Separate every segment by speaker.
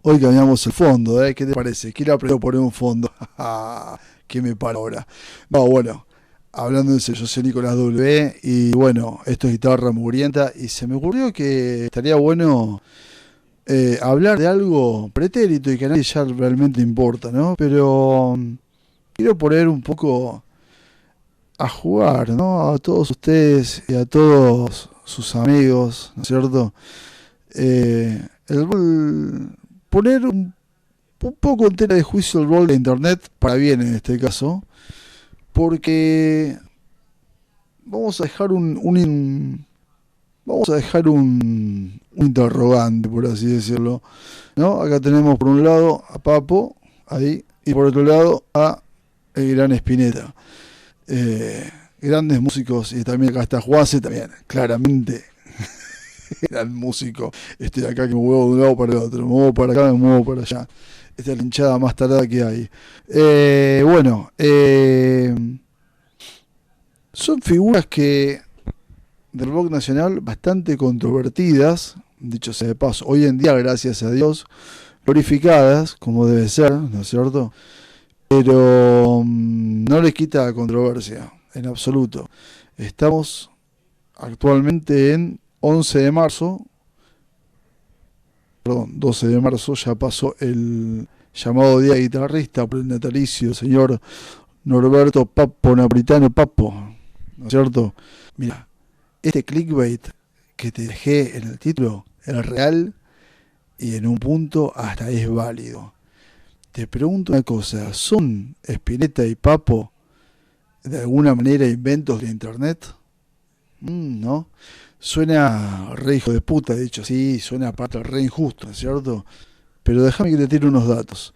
Speaker 1: Hoy cambiamos el fondo, ¿eh? ¿Qué te parece? ¿Quién aprendió a poner un fondo? ¿Qué me para ahora? No, bueno, hablando de eso, yo soy Nicolás W. Y bueno, esto es Guitarra Mugrienta. Y se me ocurrió que estaría bueno hablar de algo pretérito y que a nadie ya realmente importa, ¿no? Pero quiero poner un poco a jugar, ¿no? A todos ustedes y a todos sus amigos, ¿no es cierto? El rol, poner un poco en tela de juicio el rol de Internet, para bien en este caso, porque vamos a dejar vamos a dejar un interrogante, por así decirlo, ¿no? Acá tenemos por un lado a Papo, ahí, y por otro lado a el gran Spinetta. Grandes músicos, y también acá está Juanse, también, claramente, gran músico. Estoy acá que me muevo de un lado para el otro, me muevo para acá, me muevo para allá. Esta es la hinchada más tarada que hay. Bueno, son figuras que del rock nacional bastante controvertidas, dicho sea de paso, hoy en día, gracias a Dios, glorificadas, como debe ser, ¿no es cierto? Pero no les quita controversia, en absoluto. Estamos actualmente en 11 de marzo, perdón, 12 de marzo, ya pasó el llamado Día Guitarrista por el natalicio del señor Norberto Papo Napolitano Papo, ¿no es cierto? Mira, este clickbait que te dejé en el título es real y en un punto hasta es válido. Te pregunto una cosa, ¿son Spinetta y Papo de alguna manera inventos de internet? ¿No? Suena re hijo de puta, de hecho, sí, suena aparte re injusto, ¿no es cierto? Pero déjame que te tire unos datos.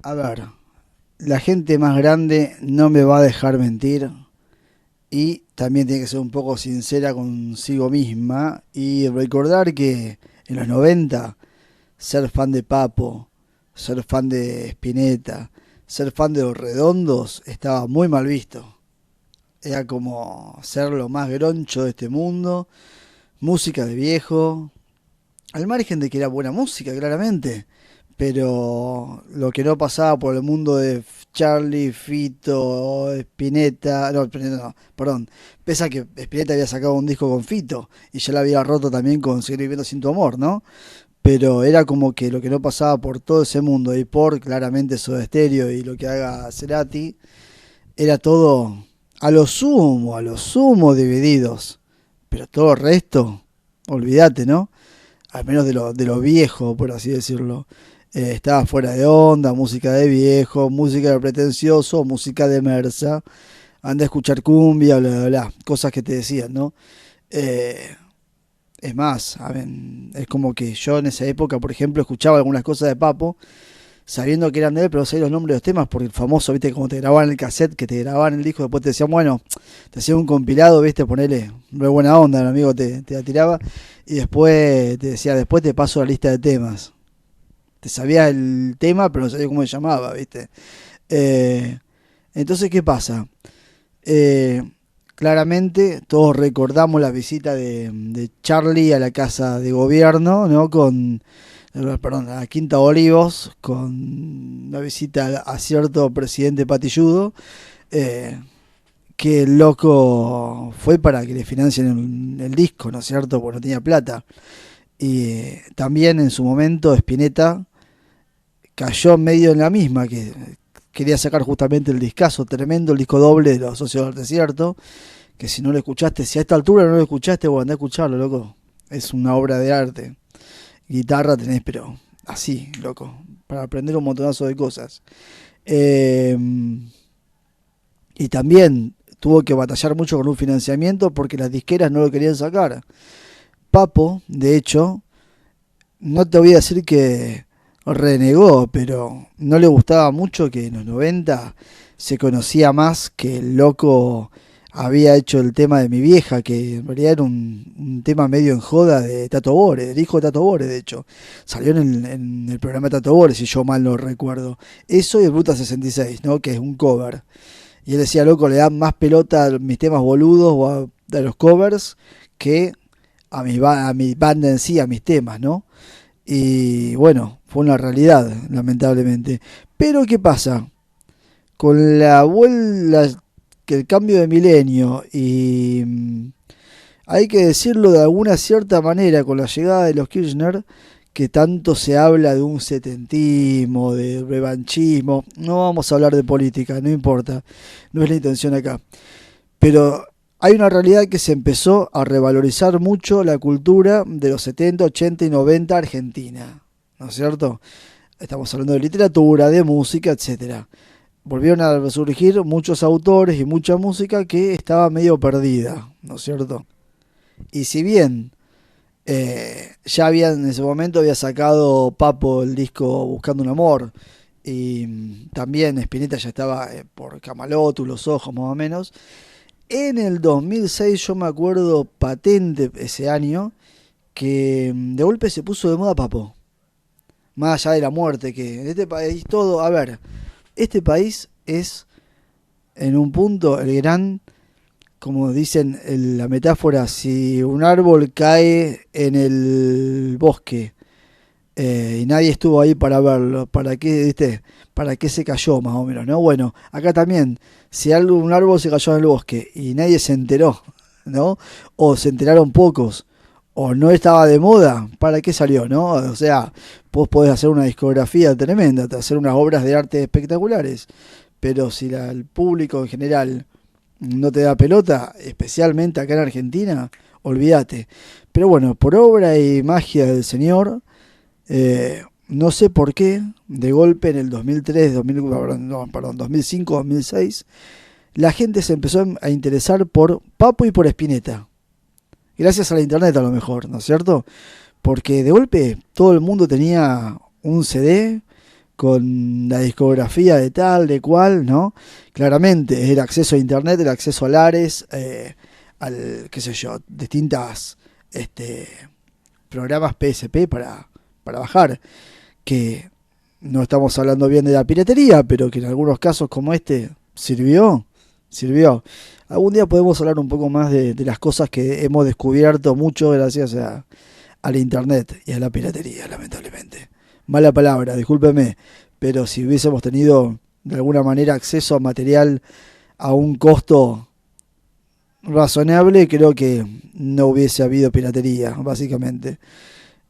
Speaker 1: A ver, la gente más grande no me va a dejar mentir y también tiene que ser un poco sincera consigo misma y recordar que en los 90 ser fan de Papo, ser fan de Spinetta, ser fan de Los Redondos estaba muy mal visto. Era como ser lo más groncho de este mundo, música de viejo, al margen de que era buena música, claramente, pero lo que no pasaba por el mundo de Charlie, Fito, Spinetta, no, Spinetta no, perdón, pese a que Spinetta había sacado un disco con Fito y ya la había roto también con Seguir Viviendo Sin Tu Amor, ¿no? Pero era como que lo que no pasaba por todo ese mundo y por claramente Soda Stereo y lo que haga Cerati, era todo a lo sumo divididos, pero todo el resto, olvídate, ¿no? Al menos de lo viejo, por así decirlo. Estaba fuera de onda, música de viejo, música de pretencioso, música de mersa, anda a escuchar cumbia, bla, bla, bla, cosas que te decían, ¿no? Eh, es más, a ver, es como que yo en esa época, por ejemplo, escuchaba algunas cosas de Papo, sabiendo que eran de él, pero no sabía los nombres de los temas, porque el famoso, viste, como te grababan el cassette, que te grababan el disco, después te decían, bueno, te hacían un compilado, viste, ponele, re buena onda, el amigo te la tiraba, y después te decía, después te paso la lista de temas. Te sabía el tema, pero no sabía cómo se llamaba, viste. Eh, entonces, ¿qué pasa? Eh, Claramente todos recordamos la visita de Charlie a la casa de gobierno, ¿no? Perdón, a la Quinta Olivos, con la visita a cierto presidente patilludo, eh, que el loco fue para que le financien el disco, ¿no es cierto? Porque no tenía plata. Y también en su momento Spinetta cayó medio en la misma, que quería sacar justamente el discazo tremendo, el disco doble de Los Socios del Desierto, que si no lo escuchaste, si a esta altura no lo escuchaste, bueno, andá a escucharlo, loco. Es una obra de arte. Guitarra tenés, pero así, loco, para aprender un montonazo de cosas. Eh, y también tuvo que batallar mucho con un financiamiento porque las disqueras no lo querían sacar. Papo, de hecho, no te voy a decir que renegó, pero no le gustaba mucho que en los 90 se conocía más que el loco había hecho el tema de Mi Vieja, que en realidad era un tema medio en joda de Tato Bores, del hijo de Tato Bores, de hecho. Salió en el programa de Tato Bores, si yo mal no recuerdo. Eso y el Ruta 66, ¿no? Que es un cover. Y él decía, loco, le dan más pelota a mis temas boludos o a los covers que a mi banda en sí, a mis temas, ¿no? Y bueno, fue una realidad, lamentablemente. Pero ¿qué pasa? Con la vuelta, que el cambio de milenio y hay que decirlo de alguna cierta manera, con la llegada de los Kirchner, que tanto se habla de un setentismo, de revanchismo, no vamos a hablar de política, no importa, no es la intención acá, pero hay una realidad que se empezó a revalorizar mucho la cultura de los 70, 80 y 90 argentina, ¿no es cierto? Estamos hablando de literatura, de música, etcétera. Volvieron a resurgir muchos autores y mucha música que estaba medio perdida, ¿no es cierto? Y si bien ya habían en ese momento había sacado Papo el disco Buscando un Amor, y también Spinetta ya estaba por Camalot, Los Ojos más o menos. En el 2006 yo me acuerdo patente ese año que de golpe se puso de moda Papo. Más allá de la muerte, que en este país todo, a ver, este país es en un punto el gran, como dicen en la metáfora, si un árbol cae en el bosque y nadie estuvo ahí para verlo, ¿para qué, viste? ¿Para qué se cayó más o menos, no? Bueno, acá también, si un árbol se cayó en el bosque y nadie se enteró, ¿no? O se enteraron pocos, o no estaba de moda, ¿para qué salió, no? O sea, vos podés hacer una discografía tremenda, hacer unas obras de arte espectaculares, pero si el público en general no te da pelota, especialmente acá en Argentina, olvídate. Pero bueno, por obra y magia del Señor, no sé por qué, de golpe en el 2003, 2000, no, perdón, 2005, 2006, la gente se empezó a interesar por Papo y por Spinetta. Gracias a la internet a lo mejor, ¿no es cierto? Porque de golpe todo el mundo tenía un CD con la discografía de tal, de cual, ¿no? Claramente, el acceso a internet, el acceso a Lares, al, qué sé yo, distintas programas PSP para bajar, que no estamos hablando bien de la piratería, pero que en algunos casos como este sirvió. Algún día podemos hablar un poco más de las cosas que hemos descubierto mucho gracias a la internet y a la piratería, lamentablemente. Mala palabra, discúlpeme, pero si hubiésemos tenido de alguna manera acceso a material a un costo razonable, creo que no hubiese habido piratería, básicamente.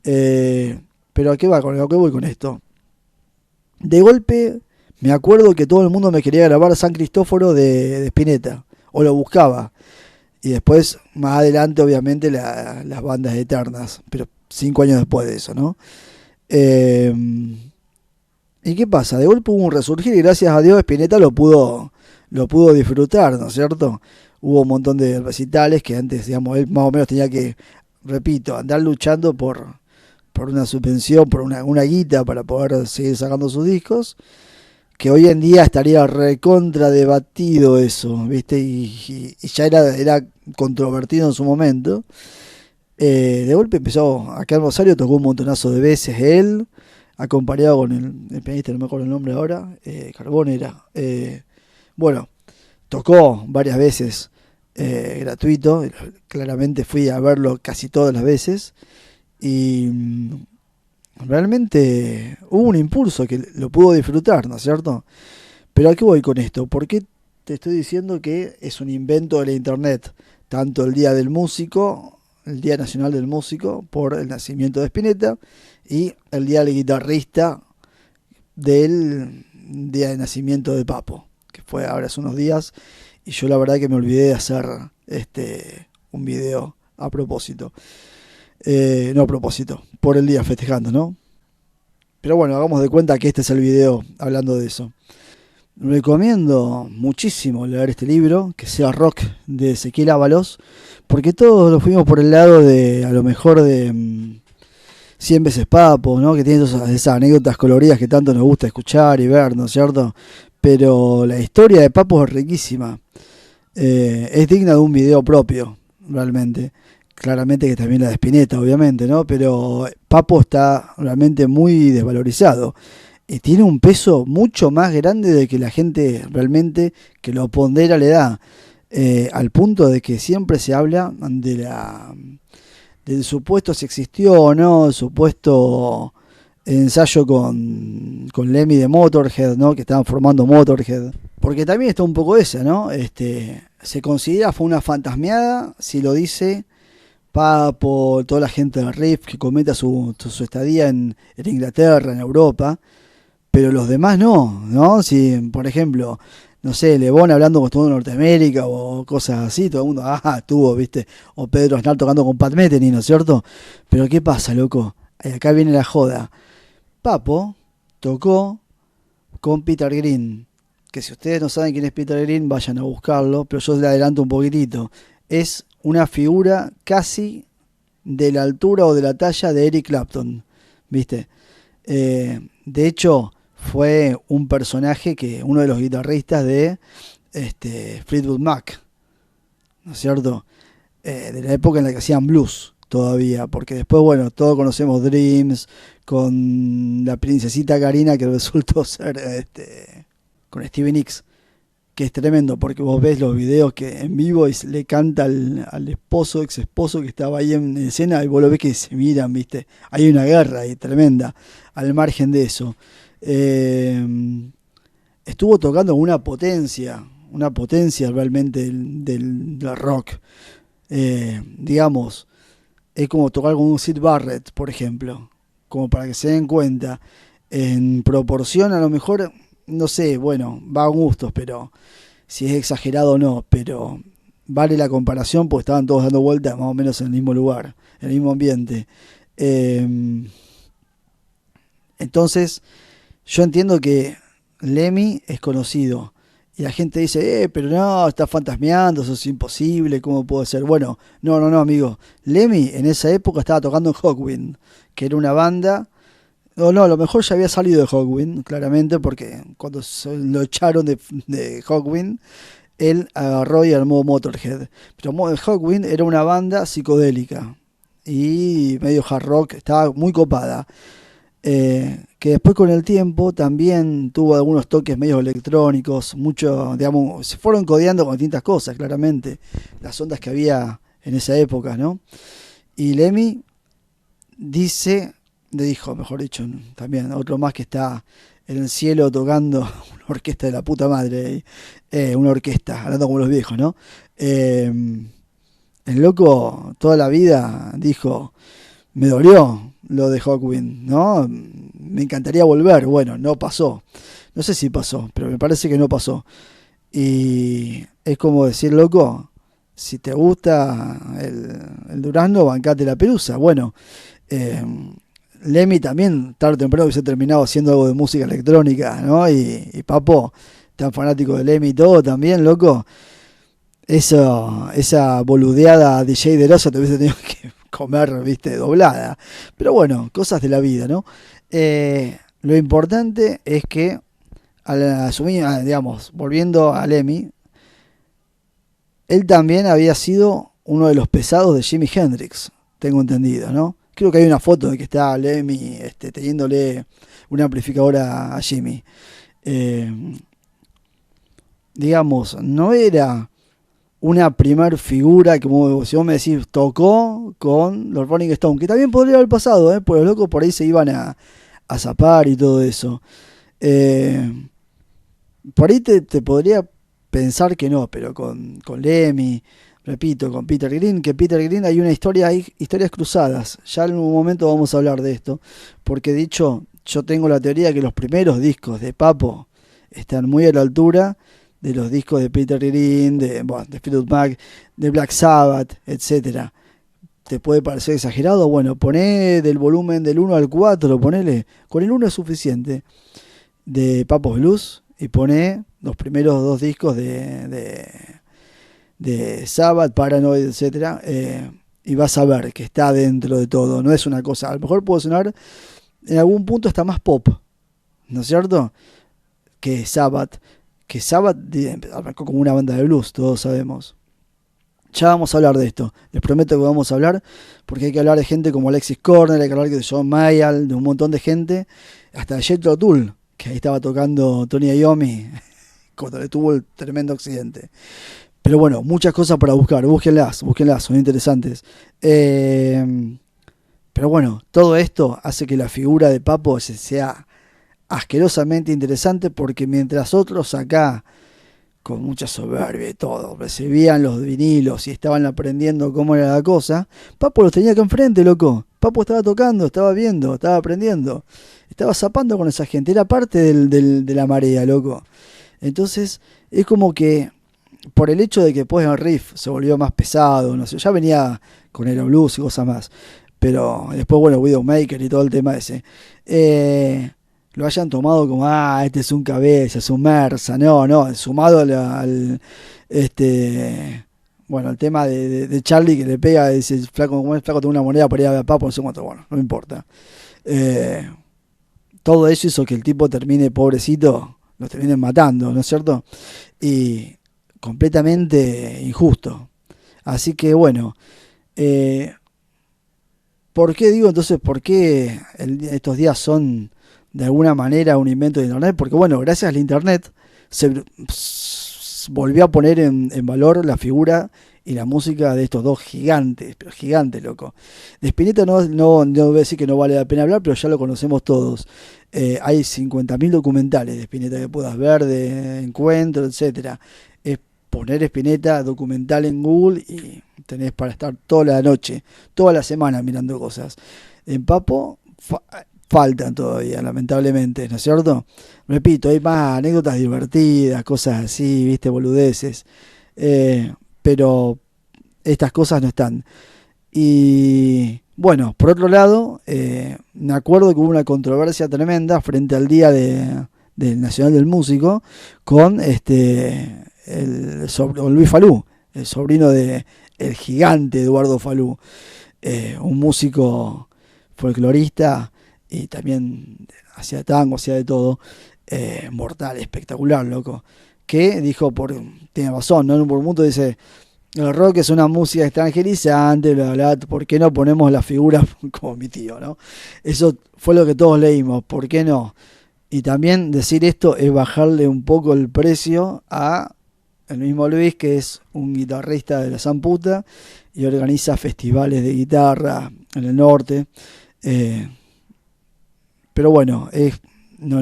Speaker 1: Pero ¿a qué voy con esto? De golpe me acuerdo que todo el mundo me quería grabar San Cristóforo de Spinetta, o lo buscaba. Y después, más adelante, obviamente, las bandas eternas, pero 5 años después de eso, ¿no? ¿Y qué pasa? De golpe hubo un resurgir y gracias a Dios Spinetta lo pudo disfrutar, ¿no es cierto? Hubo un montón de recitales que antes, digamos, él más o menos tenía que, repito, andar luchando por una subvención, por una guita para poder seguir sacando sus discos, que hoy en día estaría recontra debatido eso, ¿viste? Y ya era controvertido en su momento. De golpe empezó, acá en Rosario tocó un montonazo de veces él, acompañado con el pianista, no me acuerdo el nombre ahora, Carbón era. Bueno, tocó varias veces gratuito, claramente fui a verlo casi todas las veces y realmente hubo un impulso que lo pudo disfrutar, ¿no es cierto? Pero ¿a qué voy con esto? ¿Por qué te estoy diciendo que es un invento de la internet? Tanto el Día del Músico, el Día Nacional del Músico, por el nacimiento de Spinetta, y el Día del Guitarrista del Día de Nacimiento de Papo, que fue ahora hace unos días, y yo la verdad que me olvidé de hacer un video a propósito. No a propósito, por el día festejando, ¿no? Pero bueno, hagamos de cuenta que este es el video hablando de eso. Recomiendo muchísimo leer este libro, que sea Rock, de Ezequiel Ábalos, porque todos lo fuimos por el lado de, a lo mejor, de 100 veces Papo, ¿no? Que tiene esas anécdotas coloridas que tanto nos gusta escuchar y ver, ¿no es cierto? Pero la historia de Papo es riquísima. Es digna de un video propio, realmente. Claramente que también la de Spinetta, obviamente, ¿no? Pero Papo está realmente muy desvalorizado. Y tiene un peso mucho más grande de que la gente realmente que lo pondera le da. Al punto de que siempre se habla del supuesto si existió o no, el supuesto ensayo con Lemmy de Motorhead, ¿no? Que estaban formando Motorhead. Porque también está un poco esa, ¿no? Se considera fue una fantasmeada si lo dice Papo, toda la gente del Riff que comenta su estadía en Inglaterra, en Europa, pero los demás no. Si, por ejemplo, no sé, Le Bon hablando con todo en Norteamérica o cosas así, todo el mundo, estuvo, ¿viste? O Pedro Aznar tocando con Pat Metheny, ¿no es cierto? Pero ¿qué pasa, loco? Acá viene la joda. Papo tocó con Peter Green, que si ustedes no saben quién es Peter Green, vayan a buscarlo, pero yo le adelanto un poquitito. Es una figura casi de la altura o de la talla de Eric Clapton, ¿viste? De hecho, fue un personaje que uno de los guitarristas de Fleetwood Mac, ¿no es cierto? De la época en la que hacían blues todavía, porque después, bueno, todos conocemos Dreams con la princesita Karina que resultó ser con Stevie Nicks, que es tremendo porque vos ves los videos que en vivo le canta al esposo, ex esposo que estaba ahí en escena y vos lo ves que se miran, ¿viste? Hay una guerra ahí tremenda al margen de eso. Estuvo tocando una potencia realmente del rock. Digamos, es como tocar con un Syd Barrett, por ejemplo, como para que se den cuenta. En proporción, a lo mejor, no sé, bueno, va a gustos, pero si es exagerado o no, pero vale la comparación porque estaban todos dando vueltas más o menos en el mismo lugar, en el mismo ambiente. Entonces, yo entiendo que Lemmy es conocido. Y la gente dice, pero no, está fantasmeando, eso es imposible, ¿cómo puede ser? Bueno, no, amigo. Lemmy en esa época estaba tocando en Hawkwind, que era una banda. No, a lo mejor ya había salido de Hawkwind, claramente, porque cuando lo echaron de Hawkwind, él agarró y armó Motorhead. Pero Hawkwind era una banda psicodélica y medio hard rock, estaba muy copada. Que después con el tiempo también tuvo algunos toques medio electrónicos, mucho, digamos, se fueron codeando con distintas cosas, claramente, las ondas que había en esa época, ¿no? Y Lemmy dijo, mejor dicho, también, otro más que está en el cielo tocando una orquesta de la puta madre, una orquesta, hablando como los viejos, ¿no? El loco toda la vida dijo, me dolió lo de Hawkwind, ¿no? Me encantaría volver. Bueno, no pasó. No sé si pasó, pero me parece que no pasó. Y es como decir, loco, si te gusta el durazno, bancate la pelusa. Bueno, Lemmy también, tarde o temprano, hubiese terminado haciendo algo de música electrónica, ¿no? Y Papo, tan fanático de Lemmy y todo también, loco. Esa boludeada DJ de Rosa te hubiese tenido que comer, viste, doblada. Pero bueno, cosas de la vida, ¿no? Lo importante es que, digamos, volviendo a Lemmy, él también había sido uno de los pesados de Jimi Hendrix, tengo entendido, ¿no? Creo que hay una foto de que está Lemmy teniéndole una amplificadora a Jimi. Digamos, no era una primer figura, como si vos me decís, tocó con los Rolling Stones, que también podría haber pasado, porque los locos por ahí se iban a zapar y todo eso. Por ahí te podría pensar que no, pero con Lemmy, repito, con Peter Green, que Peter Green hay historias cruzadas. Ya en un momento vamos a hablar de esto, porque dicho, yo tengo la teoría que los primeros discos de Papo están muy a la altura de los discos de Peter Green, de Fleetwood Mac, de Black Sabbath, etcétera. ¿Te puede parecer exagerado? Bueno, poné del volumen del 1 al 4, ponele, con el 1 es suficiente, de Papo's Blues, y poné los primeros 2 discos de Sabbath, Paranoid, etcétera, y vas a ver que está dentro de todo, no es una cosa, a lo mejor puede sonar en algún punto hasta más pop, ¿no es cierto? Que Sabbath arrancó como una banda de blues, todos sabemos. Ya vamos a hablar de esto, les prometo que vamos a hablar, porque hay que hablar de gente como Alexis Corner, hay que hablar de John Mayall, de un montón de gente, hasta de Jethro Tull, que ahí estaba tocando Tony Iommi cuando le tuvo el tremendo accidente. Pero bueno, muchas cosas para buscar, búsquenlas, son interesantes. Pero bueno, todo esto hace que la figura de Papo sea asquerosamente interesante, porque mientras otros acá, con mucha soberbia y todo, recibían los vinilos y estaban aprendiendo cómo era la cosa, Papo los tenía acá enfrente, loco. Papo estaba tocando, estaba viendo, estaba aprendiendo, estaba zapando con esa gente, era parte de la marea, loco. Entonces, es como que por el hecho de que después el riff se volvió más pesado, no sé, ya venía con el blues y cosas más, pero después, bueno, Widowmaker y todo el tema ese, lo hayan tomado como, este es un cabeza, es un Mersa, no, sumado bueno, el tema de Charlie, que le pega, dice, flaco, como es flaco, tengo una moneda para ir a ver a Papo, no sé cuánto, bueno, no me importa. Todo eso hizo que el tipo termine, pobrecito, los terminen matando, ¿no es cierto? Y completamente injusto. Así que bueno, ¿por qué digo entonces, por qué estos días son de alguna manera un invento de Internet? Porque bueno, gracias al Internet se volvió a poner en valor la figura y la música de estos dos gigantes, pero gigantes, loco. De Spinetta no voy a decir que no vale la pena hablar, pero ya lo conocemos todos. Hay 50.000 documentales de Spinetta que puedas ver, de encuentro, etcétera. Es poner Spinetta documental en Google y tenés para estar toda la noche, toda la semana mirando cosas. En Papo faltan todavía, lamentablemente, ¿no es cierto? Repito, hay más anécdotas divertidas, cosas así, viste, boludeces. Pero estas cosas no están. Y bueno, por otro lado, me acuerdo que hubo una controversia tremenda frente al día del Nacional del Músico con Luis Falú, el sobrino de el gigante Eduardo Falú, un músico folclorista y también hacía tango, hacía de todo, mortal, espectacular, loco, que dijo, tiene razón, ¿no? En un momento dice, el rock es una música extranjerizante, bla, bla, ¿por qué no ponemos la figura como mi tío, ¿no? Eso fue lo que todos leímos, ¿por qué no? Y también decir esto es bajarle un poco el precio a el mismo Luis, que es un guitarrista de la Zamputa y organiza festivales de guitarra en el norte. Pero bueno, no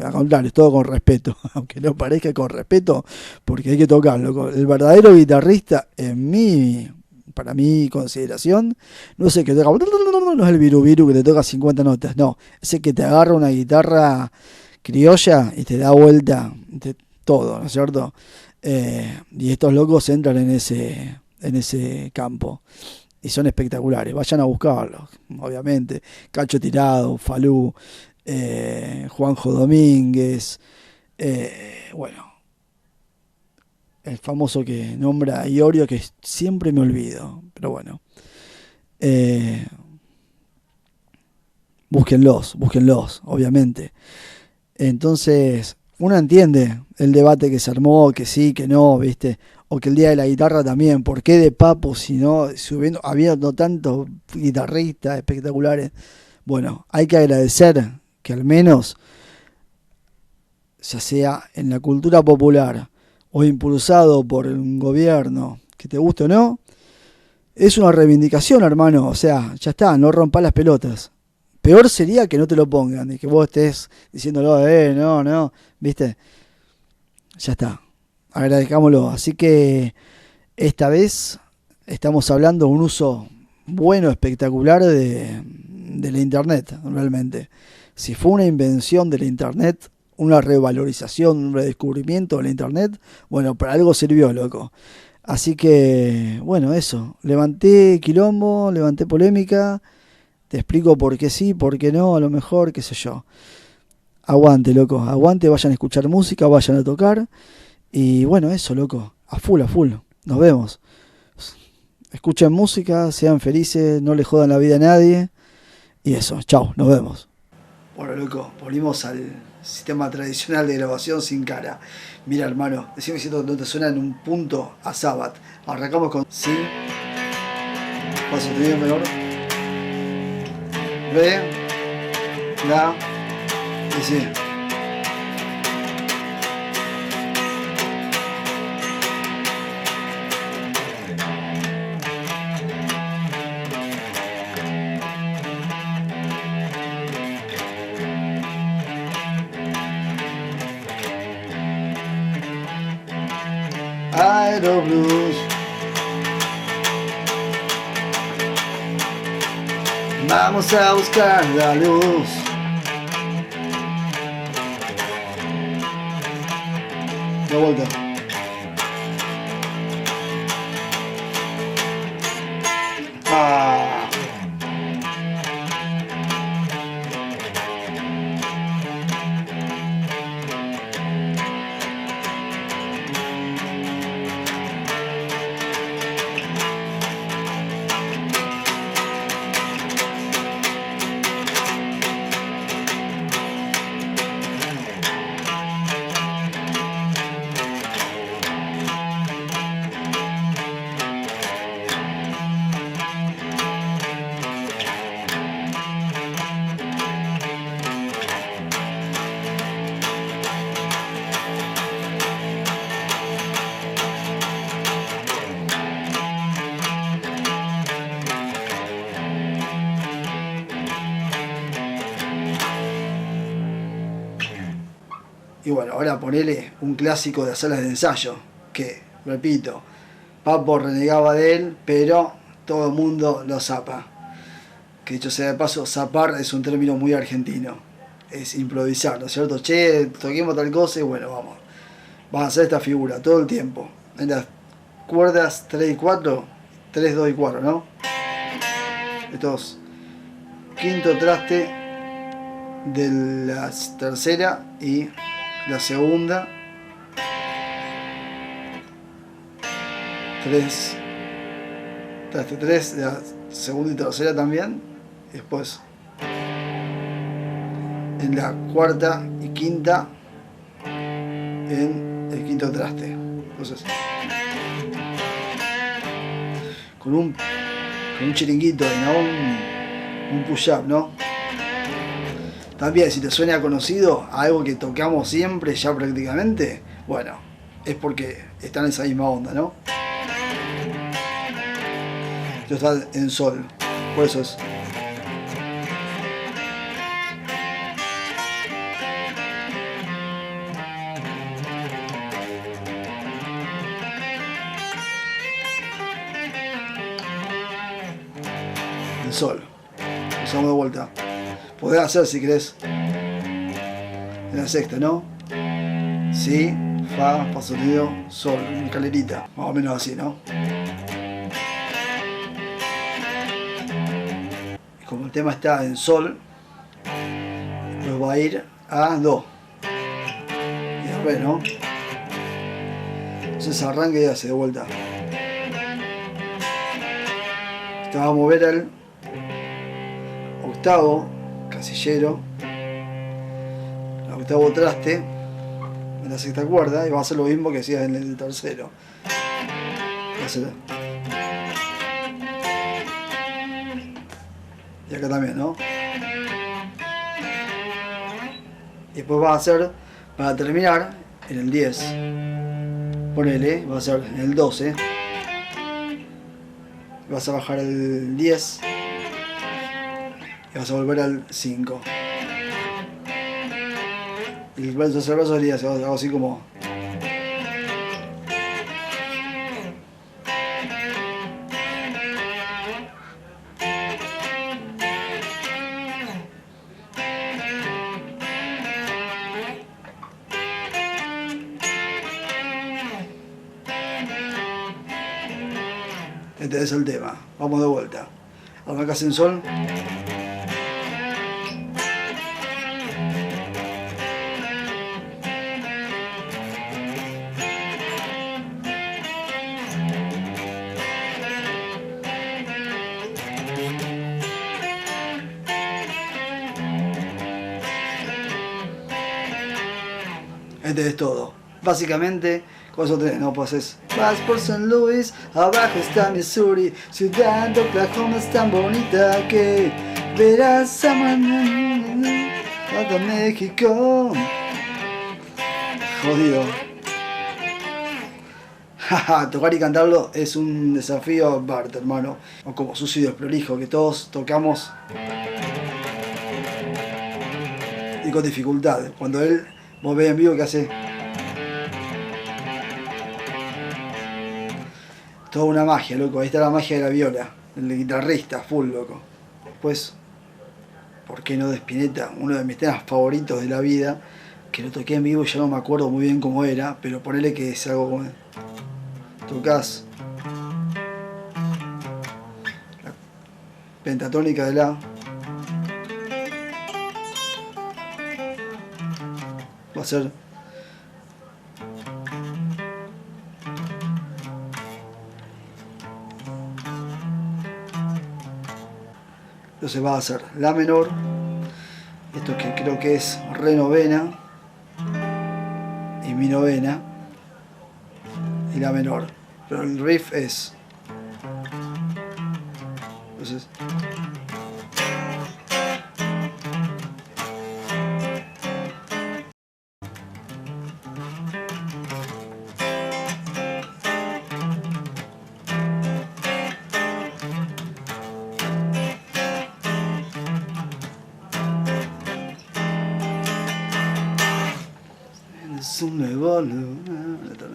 Speaker 1: a contarles todo con respeto, aunque no parezca con respeto, porque hay que tocarlo. El verdadero guitarrista, para mi consideración, no es el que toca, no es el viru que te toca 50 notas, no, es el que te agarra una guitarra criolla y te da vuelta todo, ¿no es cierto? Y estos locos entran en ese campo y son espectaculares, vayan a buscarlos, obviamente. Cacho Tirado, Falú, Juanjo Domínguez, bueno, el famoso que nombra Iorio, que siempre me olvido, pero bueno, búsquenlos, obviamente. Entonces, uno entiende el debate que se armó, que sí, que no, ¿viste? O que el día de la guitarra también, ¿por qué de Papo habiendo tantos guitarristas espectaculares? Bueno, hay que agradecer que al menos, ya sea en la cultura popular o impulsado por un gobierno, que te guste o no, es una reivindicación, hermano. O sea, ya está, no rompas las pelotas. Peor sería que no te lo pongan y que vos estés diciéndolo, no, ¿viste? Ya está, agradezcámoslo. Así que esta vez estamos hablando de un uso bueno, espectacular de la Internet, realmente. Si fue una invención de la Internet, una revalorización, un redescubrimiento de la Internet, bueno, para algo sirvió, loco. Así que, bueno, eso. Levanté quilombo, levanté polémica. Te explico por qué sí, por qué no, a lo mejor, qué sé yo. Aguante, loco, aguante, vayan a escuchar música, vayan a tocar. Y bueno, eso, loco, a full. Nos vemos. Escuchen música, sean felices, no le jodan la vida a nadie. Y eso, chao, nos vemos. Bueno, loco, volvimos al sistema tradicional de grabación sin cara. Mira, hermano, decime si no te suena en un punto a Sabbath. Arrancamos con sí. ¿Vas a tener menor? Re, la y sí. Negro Blues. Vamos a buscar la luz. De vuelta. Ah. Y bueno, ahora ponele un clásico de salas de ensayo, que, repito, Papo renegaba de él, pero todo el mundo lo zapa. Que dicho sea de paso, zapar es un término muy argentino. Es improvisar, ¿no es cierto? Che, toquemos tal cosa y bueno, vamos a hacer esta figura todo el tiempo. En las cuerdas 3 y 4, 3, 2 y 4, ¿no? Estos quinto traste de la tercera y la segunda, 3, traste 3 de la segunda y tercera también, y después en la cuarta y quinta en el quinto traste. Entonces, con un chiringuito y no un push-up, ¿no? También, si te suena conocido, algo que tocamos siempre, ya prácticamente, bueno, es porque está en esa misma onda, ¿no? Esto está en sol, por eso es. En sol. Usamos de vuelta. Podés hacer si querés en la sexta, ¿no? Si, fa, fa sostenido, sol, escalerita, más o menos así, ¿no? Y como el tema está en sol, pues va a ir a do y a re, ¿no? Entonces arranca y hace de vuelta. Te va a mover al octavo casillero, el octavo traste en la sexta cuerda, y va a hacer lo mismo que hacía en el tercero. Va a hacer... y acá también, ¿no? Y después va a hacer, para terminar, en el 10, ponele, va a ser en el 12, vas a bajar el 10 y vas a volver al 5. Y el verso cerroso sería algo así como... Este es el tema. Vamos de vuelta. Arrancas en sol. Este es todo. Básicamente, con eso tenés, no, pues es... Vas por San Luis, abajo está Missouri, ciudad de Oklahoma es tan bonita que verás a mañana hasta México. Jodido. Jaja, tocar y cantarlo es un desafío aparte, hermano. O como sucio y desprolijo, que todos tocamos y con dificultad. Cuando él, vos ves en vivo que hace... Toda una magia, loco. Ahí está la magia de la viola. El guitarrista, full, loco. Después, ¿por qué no de Spinetta? Uno de mis temas favoritos de la vida, que lo toqué en vivo y ya no me acuerdo muy bien cómo era, pero ponele que es algo como... Tocás la pentatónica de la... Va a ser... Entonces va a ser la menor, esto que creo que es re novena, y mi novena, y la menor. Pero el riff es... Entonces... Es un nuevo lugar.